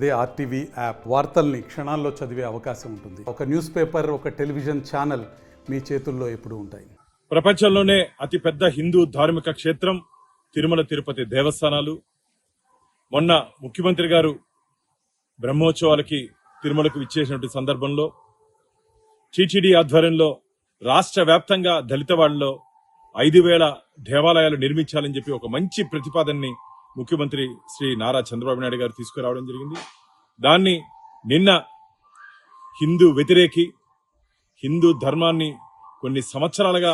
అదే RTV app వార్తల్ని క్షణాల్లో చదివే అవకాశం ఉంటుంది. ఒక న్యూస్ పేపర్, ఒక టెలివిజన్ ఛానల్ మీ చేతుల్లో ఎప్పుడూ ఉంటాయి. ప్రపంచంలోనే అతిపెద్ద హిందూ ధార్మిక క్షేత్రం తిరుమల తిరుపతి దేవస్థానాలు. మొన్న ముఖ్యమంత్రి గారు బ్రహ్మోత్సవాలకి తిరుమలకు విచ్చేసినటువంటి సందర్భంలో టీటీడీ ఆధ్వర్యంలో రాష్ట్ర వ్యాప్తంగా దళితవాడలో 5,000 దేవాలయాలు నిర్మించాలని చెప్పి ఒక మంచి ప్రతిపాదనని ముఖ్యమంత్రి శ్రీ నారా చంద్రబాబు నాయుడు గారు తీసుకురావడం జరిగింది. దాన్ని నిన్న హిందూ వ్యతిరేకి, హిందూ ధర్మాన్ని కొన్ని సంవత్సరాలుగా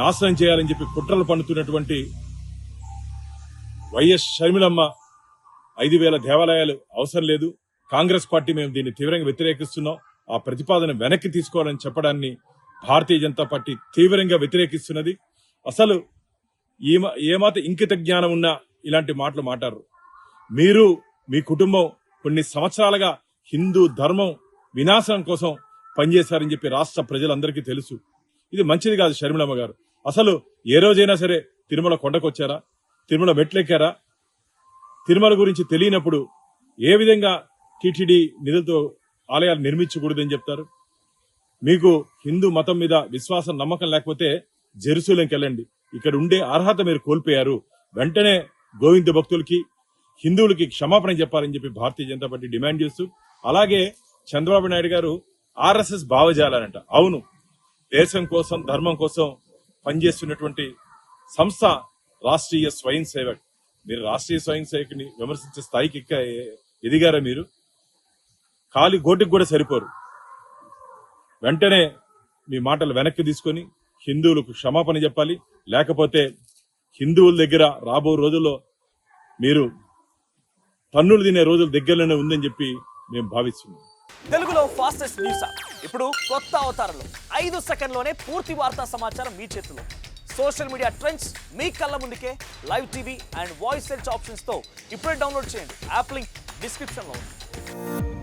నాశనం చేయాలని చెప్పి కుట్రలు పన్నుతున్నటువంటి వైఎస్ షర్మిలమ్మ 5,000 దేవాలయాలు అవసరం లేదు, కాంగ్రెస్ పార్టీ మేము దీన్ని తీవ్రంగా వ్యతిరేకిస్తున్నాం, ఆ ప్రతిపాదన వెనక్కి తీసుకోవాలని చెప్పడాన్ని భారతీయ జనతా పార్టీ తీవ్రంగా వ్యతిరేకిస్తున్నది. అసలు ఏమాత్రం ఇంకిత జ్ఞానం ఉన్నా ఇలాంటి మాటలు మాట్లాడరు. మీరు మీ కుటుంబం కొన్ని సంవత్సరాలుగా హిందూ ధర్మం వినాశనం కోసం పనిచేశారని చెప్పి రాష్ట్ర ప్రజలందరికీ తెలుసు. ఇది మంచిది కాదు. షర్మిలమ్మ గారు అసలు ఏ రోజైనా సరే తిరుమల కొండకొచ్చారా, తిరుమల మెట్లెక్కారా? తిరుమల గురించి తెలియనప్పుడు ఏ విధంగా టీటీడీ నిధులతో ఆలయాలు నిర్మించకూడదని చెప్తారు? మీకు హిందూ మతం మీద విశ్వాసం, నమ్మకం లేకపోతే జెరూసలేంకి వెళ్ళండి. ఇక్కడ ఉండే అర్హత మీరు కోల్పోయారు. వెంటనే గోవింద భక్తులకి, హిందువులకి క్షమాపణ చెప్పాలని చెప్పి భారతీయ జనతా పార్టీ డిమాండ్ చేస్తూ, అలాగే చంద్రబాబు నాయుడు గారు ఆర్ఎస్ఎస్ భావజాలాలంట. అవును, దేశం కోసం, ధర్మం కోసం పనిచేస్తున్నటువంటి సంస్థ రాష్ట్రీయ స్వయం సేవక్. మీరు రాష్ట్రీయ స్వయం సేవకుని విమర్శించే స్థాయికి ఎదిగారా? మీరు కాలి గోటికి కూడా సరిపోరు. వెంటనే మీ మాటలు వెనక్కి తీసుకొని హిందువులకు క్షమాపణ చెప్పాలి. లేకపోతే హిందువుల దగ్గర రాబో రోజుల్లో మీరు పన్నులు తినే రోజుల దగ్గరలోనే ఉందని చెప్పి మేము భావిస్తున్నాం. తెలుగులో ఫాస్టెస్ట్ న్యూస్ ఇప్పుడు కొత్త అవతారంలో 5 సెకండ్లోనే పూర్తి వార్తా సమాచారం మీ చేతిలో. సోషల్ మీడియా ట్రెండ్స్ మీ కళ్ళ ముందుకే live TV and voice search options తో ఇప్పుడే డౌన్లోడ్ చేయండి. యాప్ లింక్ డిస్క్రిప్షన్ లో ఉంది.